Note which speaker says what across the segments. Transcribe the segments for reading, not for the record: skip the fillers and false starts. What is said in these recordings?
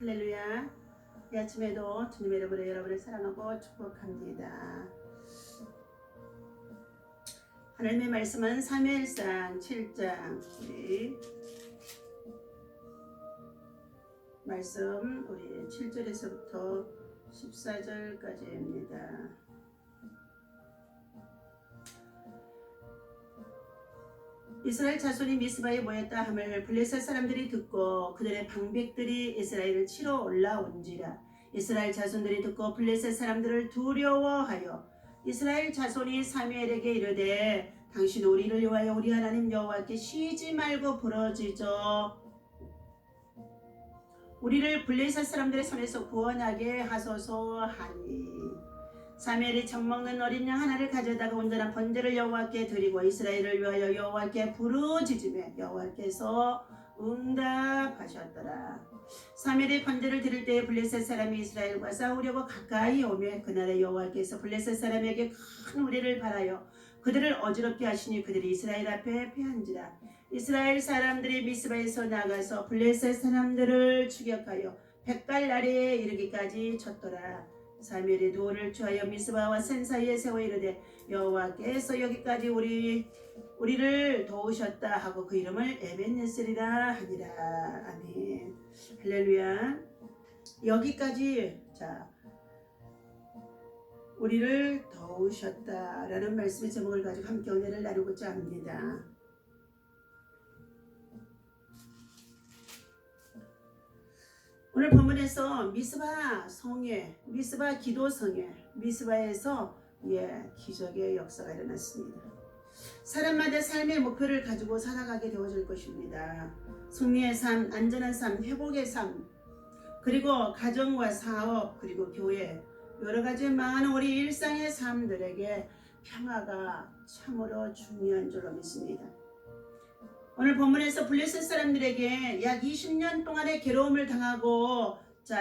Speaker 1: 할렐루야. 이 아침에도 주님의 이름으로 여러분을 사랑하고 축복합니다. 하나님의 말씀은 사무엘상 7장 말씀 우리 7절에서부터 14절까지입니다. 이스라엘 자손이 미스바에 모였다 함을 블레셋 사람들이 듣고 그들의 방백들이 이스라엘을 치러 올라온지라. 이스라엘 자손들이 듣고 블레셋 사람들을 두려워하여 이스라엘 자손이 사무엘에게 이르되 당신 우리를 위하여 우리 하나님 여호와께 쉬지 말고 부르짖어 우리를 블레셋 사람들의 손에서 구원하게 하소서 하니, 사무엘이 젖먹는 어린 양 하나를 가져다가 온전한 번제를 여호와께 드리고 이스라엘을 위하여 여호와께 부르짖으며 여호와께서 응답하셨더라. 사무엘이 번제를 드릴 때에 블레셋 사람이 이스라엘과 싸우려고 가까이 오며 그날에 여호와께서 블레셋 사람에게 큰 우레를 발하여 그들을 어지럽게 하시니 그들이 이스라엘 앞에 패한지라. 이스라엘 사람들이 미스바에서 나가서 블레셋 사람들을 추격하여 백갈 아래에 이르기까지 쳤더라. 사무엘이 돌을 취하여 미스바와 센 사이에 세워 이르되 여호와께서 여기까지 우리를 도우셨다 하고 그 이름을 에벤네셀이라 하니라. 아멘. 할렐루야. 여기까지 우리를 도우셨다라는 말씀의 제목을 가지고 함께 은혜를 나누고자 합니다. 오늘 본문에서 미스바 성에, 미스바 기도성에, 미스바에서 기적의 역사가 일어났습니다. 사람마다 삶의 목표를 가지고 살아가게 되어질 것입니다. 승리의 삶, 안전한 삶, 회복의 삶, 그리고 가정과 사업, 그리고 교회, 여러 가지 많은 우리 일상의 삶들에게 평화가 참으로 중요한 줄로 믿습니다. 오늘 본문에서 블레셋 사람들에게 약 20년 동안의 괴로움을 당하고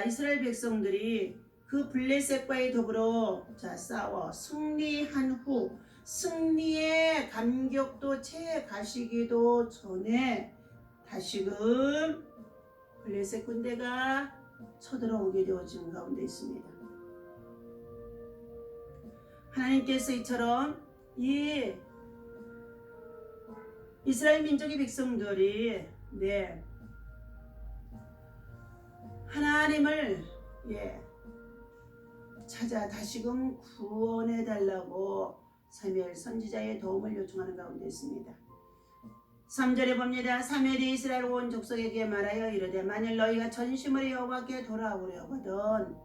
Speaker 1: 이스라엘 백성들이 그 블레셋과의 더불어 싸워 승리한 후 승리의 감격도 채 가시기도 전에 다시금 블레셋 군대가 쳐들어오게 되어진 가운데 있습니다. 하나님께서 이처럼 이스라엘 민족의 백성들이 하나님을 찾아 다시금 구원해 달라고 사무엘 선지자의 도움을 요청하는 가운데 있습니다. 3절에 봅니다. 사무엘이 이스라엘 온 족속에게 말하여 이르되 만일 너희가 전심으로 여호와께 돌아오려거든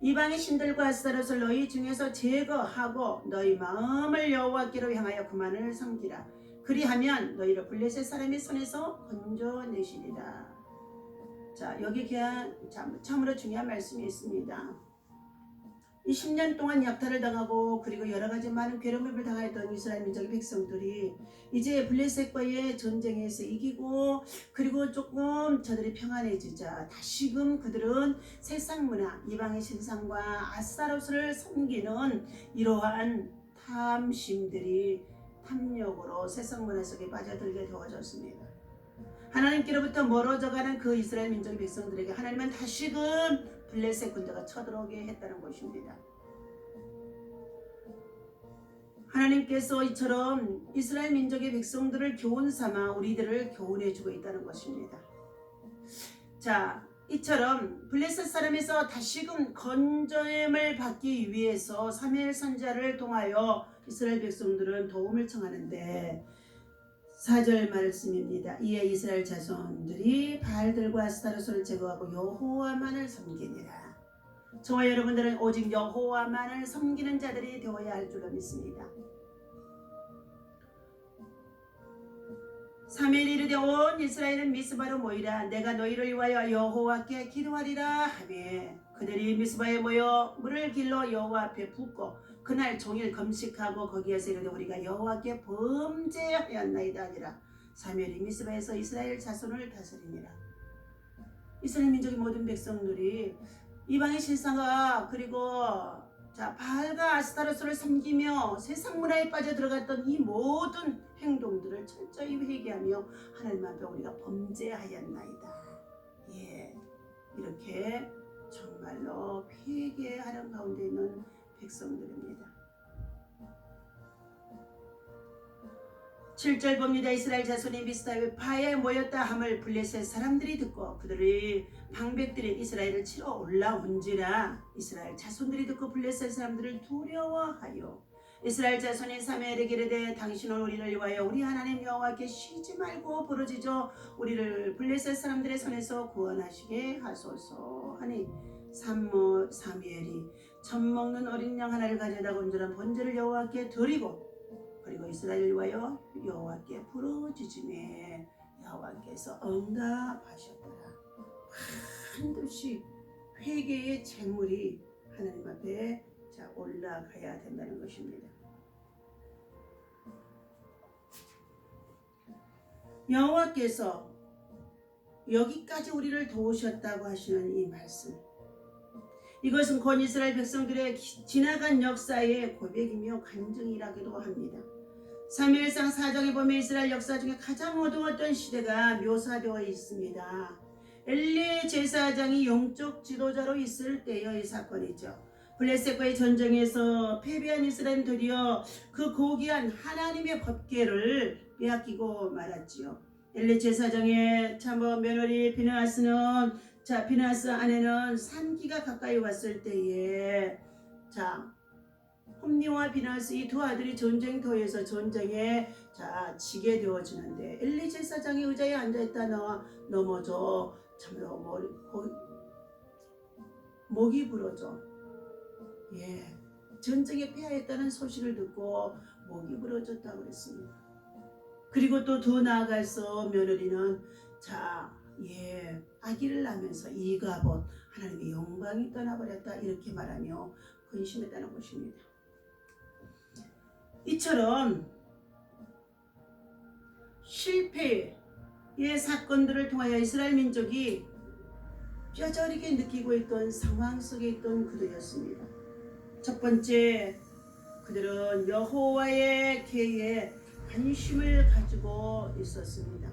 Speaker 1: 이방의 신들과 아스타롯을 너희 중에서 제거하고 너희 마음을 여호와께로 향하여 그만을 섬기라. 그리하면 너희를 블레셋 사람의 손에서 건져내시리라. 여기 참으로 중요한 말씀이 있습니다. 이 10년 동안 약탈을 당하고 그리고 여러 가지 많은 괴로움을 당하였던 이스라엘 민족의 백성들이 이제 블레셋과의 전쟁에서 이기고 그리고 조금 저들이 평안해지자 다시금 그들은 세상 문화, 이방의 신상과 아스타롯을 섬기는 이러한 탐욕으로 세상 문화 속에 빠져들게 되어졌습니다. 하나님께로부터 멀어져가는 그 이스라엘 민족의 백성들에게 하나님은 다시금 블레셋 군대가 쳐들어오게 했다는 것입니다. 하나님께서 이처럼 이스라엘 민족의 백성들을 교훈 삼아 우리들을 교훈해주고 있다는 것입니다. 이처럼 블레셋 사람에서 다시금 건져임을 받기 위해서 사무엘 선지자를 통하여 이스라엘 백성들은 도움을 청하는데 4절 말씀입니다. 이에 이스라엘 자손들이 바알들과 아스타롯을 제거하고 여호와만을 섬기니라. 저와 여러분들은 오직 여호와만을 섬기는 자들이 되어야 할 줄로 믿습니다. 사무엘이 이르되 온 이스라엘은 미스바로 모이라. 내가 너희를 위하여 여호와께 기도하리라 하매 그들이 미스바에 모여 물을 길러 여호와 앞에 붓고 그날 종일 금식하고 거기에서 이르되 우리가 여호와께 범죄하였나이다 하니라. 사무엘이 미스바에서 이스라엘 자손을 다스리니라. 이스라엘 민족의 모든 백성들이 이방의 신상과 그리고 바알과 아스타롯을 섬기며 세상 문화에 빠져들어갔던 이 모든 행동들을 철저히 회개하며 하나님 앞에 우리가 범죄하였나이다. 이렇게 정말로 회개하는 가운데 있는 백성들입니다. 7절 봅니다. 이스라엘 자손이 미스바에 모였다 함을 블레셋 사람들이 듣고 그들의 방백들이 이스라엘을 치러 올라온지라. 이스라엘 자손들이 듣고 블레셋 사람들을 두려워하여 이스라엘 자손이 사무엘에게 이르되 당신은 우리를 위하여 우리 하나님 여호와께 쉬지 말고 부르짖어 우리를 블레셋 사람들의 손에서 구원하시게 하소서 하니 사무엘이 젖 먹는 어린 양 하나를 가져다 건전한 번제를 여호와께 드리고 그리고 이스라엘을 위하여 여호와께 부르짖으매 여호와께서 응답하셨더라. 반드시 회개의 제물이 하나님 앞에 올라가야 된다는 것입니다. 여호와께서 여기까지 우리를 도우셨다고 하시는 이 말씀, 이것은 곧 이스라엘 백성들의 지나간 역사의 고백이며 간증이라기도 합니다. 사무엘상 4장에 보면 이스라엘 역사 중에 가장 어두웠던 시대가 묘사되어 있습니다. 엘리 제사장이 영적 지도자로 있을 때의 이 사건이죠. 블레셋과의 전쟁에서 패배한 이스라엘은 드디어 그 고귀한 하나님의 법궤를 빼앗기고 말았지요. 엘리 제사장의 참모 며느리 비느하스 아내는 산기가 가까이 왔을 때에 홈니와 비느하스 이 두 아들이 전쟁터에서 전쟁에 지게 되어지는데 엘리 제사장이 의자에 앉아있다 넘어져 참으로 목이 부러져 전쟁에 패하였다는 소식을 듣고 목이 부러졌다고 그랬습니다. 그리고 또 더 나아가서 며느리는 아기를 낳으면서 이가봇 하나님의 영광이 떠나버렸다 이렇게 말하며 근심했다는 것입니다. 이처럼 실패의 사건들을 통하여 이스라엘 민족이 뼈저리게 느끼고 있던 상황 속에 있던 그들이었습니다. 첫 번째, 그들은 여호와의 계에 관심을 가지고 있었습니다.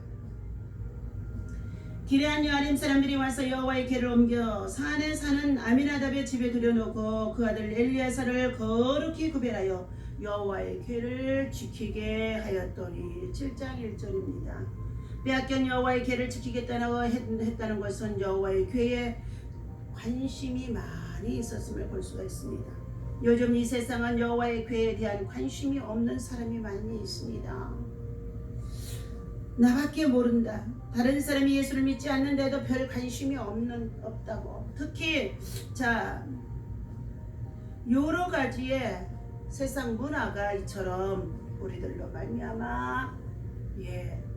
Speaker 1: 기레한 여아림 사람들이 와서 여호와의 궤를 옮겨 산에 사는 아미나답의 집에 들여놓고 그 아들 엘리야사를 거룩히 구별하여 여호와의 궤를 지키게 하였더니 7장 1절입니다. 빼앗긴 여호와의 궤를 지키겠다고 했다는 것은 여호와의 궤에 관심이 많이 있었음을 볼 수가 있습니다. 요즘 이 세상은 여호와의 궤에 대한 관심이 없는 사람이 많이 있습니다. 나밖에 모른다. 다른 사람이 예수를 믿지 않는데도 별 관심이 없다고. 특히 여러 가지의 세상 문화가 이처럼 우리들로 말미암아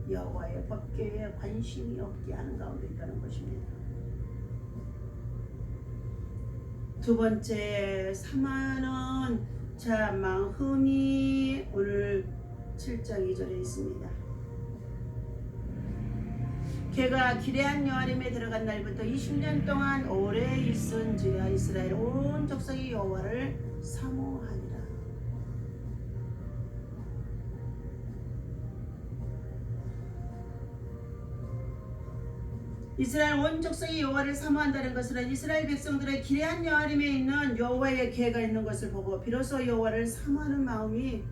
Speaker 1: 여호와의 법궤에 관심이 없게 하는 가운데 있다는 것입니다. 두 번째, 사마는 마흠이 오늘 7장 2절에 있습니다. 걔가 기레한 여아림에 들어간 날부터 20년 동안 오래 있은지라 이스라엘 온 족속이 여호와를 사모하니라. 이스라엘 온 족속이 여호와를 사모한다는 것은 이스라엘 백성들의 기레한 여아림에 있는 여호와의 궤가 있는 것을 보고 비로소 여호와를 사모하는 마음이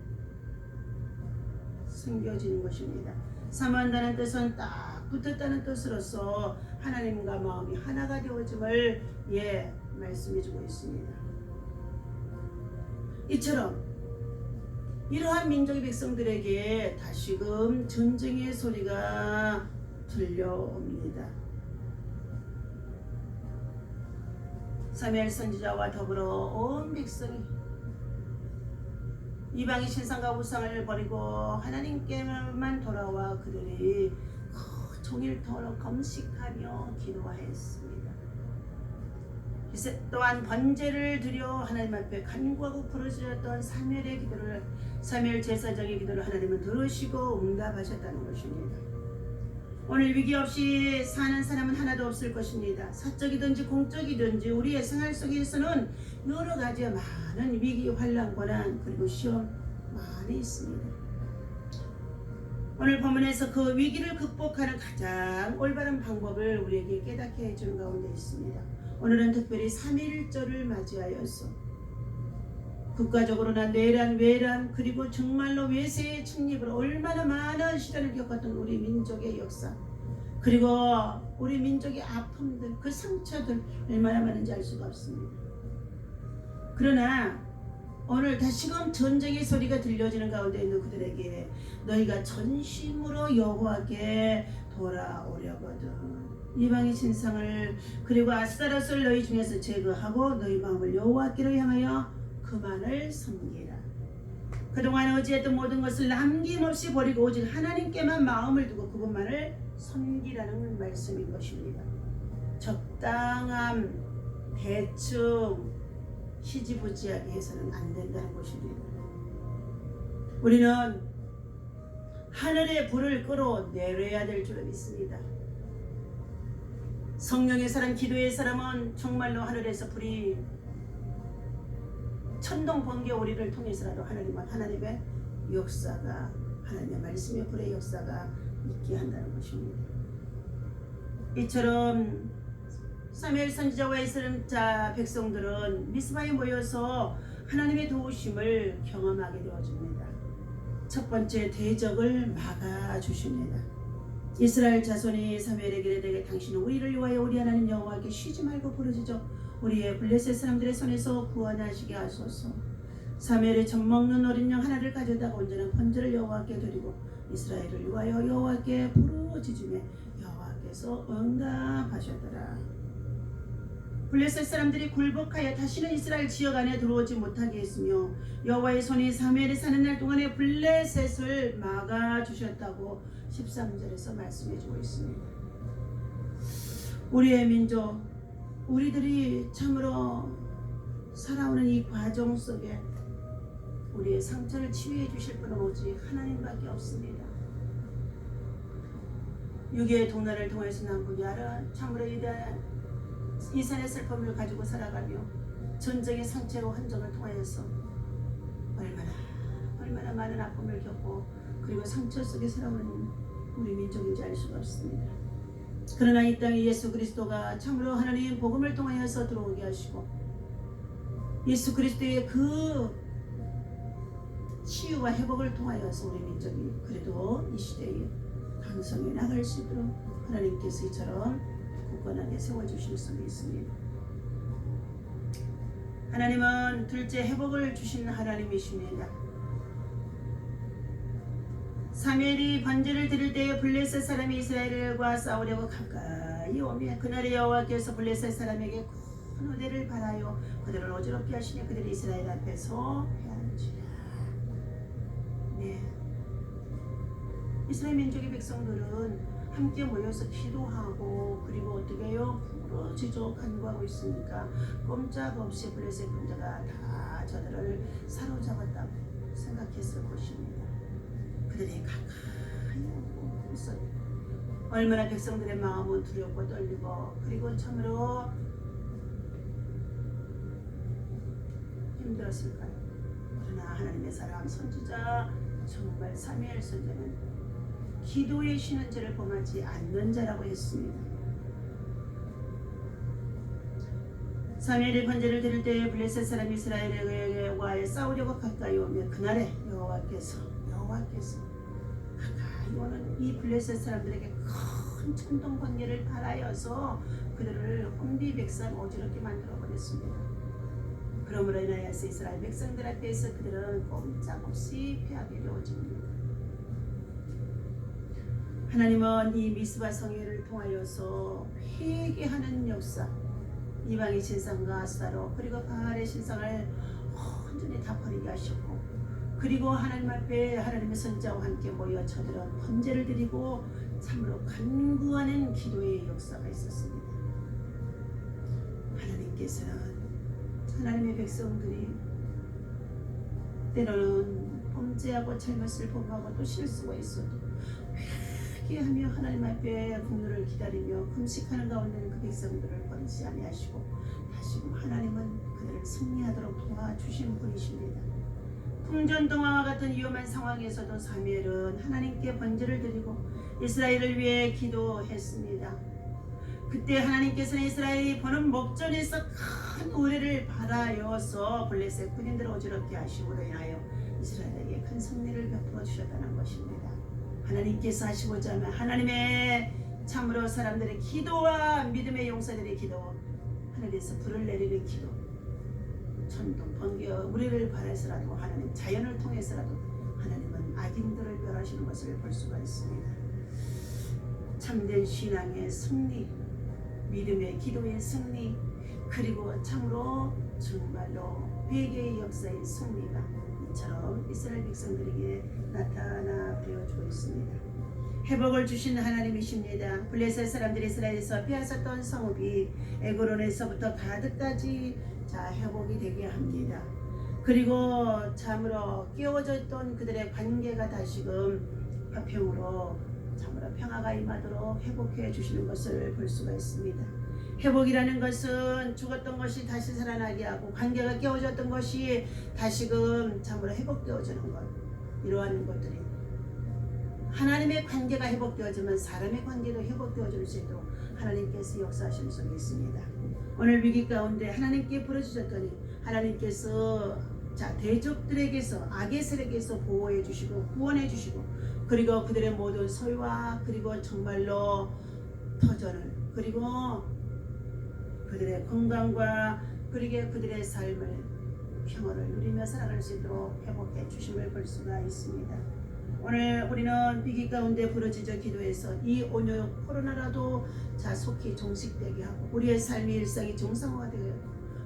Speaker 1: 생겨지는 것입니다. 사모한다는 뜻은 딱 붙었다는 뜻으로서 하나님과 마음이 하나가 되어짐을 말씀해주고 있습니다. 이처럼 이러한 민족의 백성들에게 다시금 전쟁의 소리가 들려옵니다. 사무엘 선지자와 더불어 온 백성이 이방의 신상과 우상을 버리고 하나님께만 돌아와 그들이 종일토록 검식하며 기도하였습니다. 또한 번제를 드려 하나님 앞에 간구하고 부르짖었던 사무엘 제사장의 기도를 하나님은 들으시고 응답하셨다는 것입니다. 오늘 위기 없이 사는 사람은 하나도 없을 것입니다. 사적이든지 공적이든지 우리의 생활 속에서는 여러 가지의 많은 위기, 환난, 고난 그리고 시험 많이 있습니다. 오늘 본문에서 그 위기를 극복하는 가장 올바른 방법을 우리에게 깨닫게 해주는 가운데 있습니다. 오늘은 특별히 3.1절을 맞이하여서 국가적으로나 내란, 외란, 그리고 정말로 외세의 침입으로 얼마나 많은 시련을 겪었던 우리 민족의 역사, 그리고 우리 민족의 아픔들, 그 상처들 얼마나 많은지 알 수가 없습니다. 그러나 오늘 다시금 전쟁의 소리가 들려지는 가운데 있는 그들에게 너희가 전심으로 여호와께 돌아오려거든 이방의 신상을 그리고 아스타롯을 너희 중에서 제거하고 너희 마음을 여호와께로 향하여 그만을 섬기라. 그동안 의지했던 모든 것을 남김없이 버리고 오직 하나님께만 마음을 두고 그분만을 섬기라는 말씀인 것입니다. 적당함, 대충, 희지부지하게 해서는 안 된다는 것입니다. 우리는 하늘의 불을 끌어내려야 될 줄 믿습니다. 성령의 사람, 기도의 사람은 정말로 하늘에서 불이 천둥 번개 우리를 통해서라도 하나님의 역사가, 하나님의 말씀의 불의 역사가 있게 한다는 것입니다. 이처럼 사무엘 선지자와 이스라엘 백성들은 미스바에 모여서 하나님의 도우심을 경험하게 되어집니다. 첫 번째, 대적을 막아주십니다. 이스라엘 자손이 사무엘에게 이르되 당신은 우리를 위하여 우리 하나님 여호와께 쉬지 말고 부르짖어 우리의 블레셋 사람들의 손에서 구원하시게 하소서. 사무엘이 젖먹는 어린 양 하나를 가져다가 온전한 번제를 여호와께 드리고 이스라엘을 위하여 여호와께 부르짖으며 여호와께서 응답하셨더라. 블레셋 사람들이 굴복하여 다시는 이스라엘 지역 안에 들어오지 못하게 했으며 여호와의 손이 사무엘이 사는 날 동안에 블레셋을 막아주셨다고 13절에서 말씀해주고 있습니다. 우리의 민족, 우리들이 참으로 살아오는 이 과정 속에 우리의 상처를 치유해 주실 분은 오직 하나님밖에 없습니다. 육의 동날을 통해서 난 분이 알아 참으로 이산의 슬픔을 가지고 살아가며 전쟁의 상처로 한정을 통하여서 얼마나 많은 아픔을 겪고 그리고 상처 속에 살아오는 우리 민족인지 알 수가 없습니다. 그러나 이 땅에 예수 그리스도가 참으로 하나님 복음을 통하여서 들어오게 하시고 예수 그리스도의 그 치유와 회복을 통하여서 우리 민족이 그래도 이 시대에 강성해 나갈 수 있도록 하나님께서 이처럼 굳건하게 세워주실 수 있습니다. 하나님은 둘째 회복을 주시는 하나님이십니다. 사무엘이 번제를 드릴 때에 블레셋 사람이 이스라엘과 싸우려고 가까이 오며 그날에 여호와께서 블레셋 사람에게 큰 우대를 바라여 그들을 어지럽게 하시며 그들이 이스라엘 앞에서 패한지라. 네, 이스라엘 민족의 백성들은 함께 모여서 기도하고 그리고 어떻게 해요? 부르짖어 간구하고 있으니까 꼼짝없이 블레셋 군대가 다 저들을 사로잡았다고 생각했을 것입니다. 그들이 가까이 오고 있었다. 얼마나 백성들의 마음은 두렵고 떨리고 그리고 참으로 힘들었을까요? 그러나 하나님의 사랑 선지자 정말 사무엘 선지자는 기도의 쉬는 죄를 범하지 않는 자라고 했습니다. 사무엘이 번제를 드릴 때에 블레셋 사람 이스라엘과에 싸우려고 가까이 오며 그날에 여호와께서 가까이 오는 이 블레셋 사람들에게 큰 천둥 번개를 발하여서 그들을 혼비백산 어지럽게 만들어버렸습니다. 그러므로 인하여서 이스라엘 백성들 앞에서 그들은 꼼짝없이 패하게 되어집니다. 하나님은 이 미스바 성회를 통하여서 회개하는 역사, 이방의 신상과 아스타롯 그리고 바알의 신상을 온전히 다 버리게 하셨고 그리고 하나님 앞에 하나님의 선지자와 함께 모여 저들은 번제를 드리고 참으로 간구하는 기도의 역사가 있었습니다. 하나님께서는 하나님의 백성들이 때로는 범죄하고 잘못을 범하고 또 실수가 있어도 회개하며 하나님 앞에 국률을 기다리며 금식하는 가운데는 그 백성들을 버리지 아니하시고 다시금 하나님은 그들을 승리하도록 도와주신 분이십니다. 풍전등화와 같은 위험한 상황에서도 사무엘은 하나님께 번제를 드리고 이스라엘을 위해 기도했습니다. 그때 하나님께서는 이스라엘이 보는 목전에서 큰 우레를 바라여서 블레셋 군인들을 어지럽게 하시므로 인하여 이스라엘에게 큰 승리를 베풀어 주셨다는 것입니다. 하나님께서 하시고자 하면 하나님의 참으로 사람들의 기도와 믿음의 용사들의 기도, 하늘에서 불을 내리는 기도, 천둥 번개 우리를 바라서라도 하나님 자연을 통해서라도 하나님은 악인들을 멸하시는 것을 볼 수가 있습니다. 참된 신앙의 승리, 믿음의 기도의 승리, 그리고 참으로 정말로 회개의 역사의 승리가 이처럼 이스라엘 백성들에게 나타나 되어주고 있습니다. 회복을 주신 하나님이십니다. 블레셋 사람들이 이스라엘에서 빼앗았던 성읍이 에그론에서부터 가드까지 회복이 되게 합니다. 그리고 참으로 깨어져 있던 그들의 관계가 다시금 화평으로 참으로 평화가 임하도록 회복해 주시는 것을 볼 수가 있습니다. 회복이라는 것은 죽었던 것이 다시 살아나게 하고 관계가 깨어졌던 것이 다시금 참으로 회복되어지는 것, 이러한 것들이 하나님의 관계가 회복되어지면 사람의 관계도 회복되어질 수 있도록 하나님께서 역사하시는 속에 있습니다. 오늘 위기 가운데 하나님께 부르짖었더니 하나님께서 대적들에게서 악의 세력에서 보호해 주시고 구원해 주시고 그리고 그들의 모든 소유와 그리고 정말로 터전을 그리고 그들의 건강과 그리고 그들의 삶을 평화를 누리며 살아갈 수 있도록 회복해 주심을 볼 수가 있습니다. 오늘 우리는 위기 가운데 부르짖어 기도해서 이 온yo 코로나라도 속히 종식되게 하고 우리의 삶의 일상이 정상화되어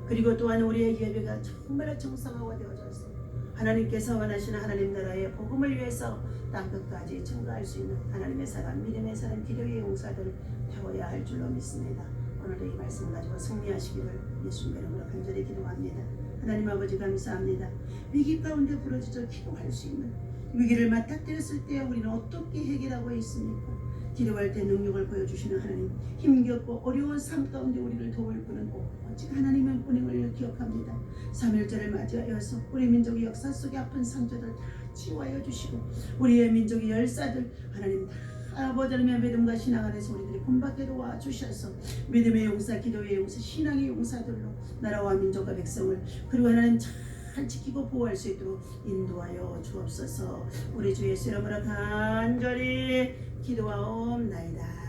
Speaker 1: 그리고 또한 우리의 예배가 정말 정상화가 되어져서 하나님께서 원하시는 하나님 나라의 복음을 위해서 땅끝까지 증거할 수 있는 하나님의 사람, 믿음의 사람, 기도의 용사들을 태워야 할 줄로 믿습니다. 오늘도 이 말씀 가지고 승리하시기를 예수님의 이름으로 간절히 기도합니다. 하나님 아버지 감사합니다. 위기 가운데 부르짖어 기도할 수 있는 위기를 맞닥뜨렸을 때 우리는 어떻게 해결하고 있습니까? 기도할 때 능력을 보여주시는 하나님, 힘겹고 어려운 삶 가운데 우리를 도울 분은 오직 하나님의 뿐임을 기억합니다. 3.1절을 맞이하여서 우리 민족의 역사 속의 아픈 상처들 다 치유하여 주시고 우리의 민족의 열사들 하나님 다 아버지 하나님의 믿음과 신앙 안에서 우리들이 본받게 도와주셔서 믿음의 용사, 기도의 용사, 신앙의 용사들로 나라와 민족과 백성을 그리고 하나님 잘 지키고 보호할 수 있도록 인도하여 주옵소서. 우리 주 예수 이름으로 간절히 기도하옵나이다.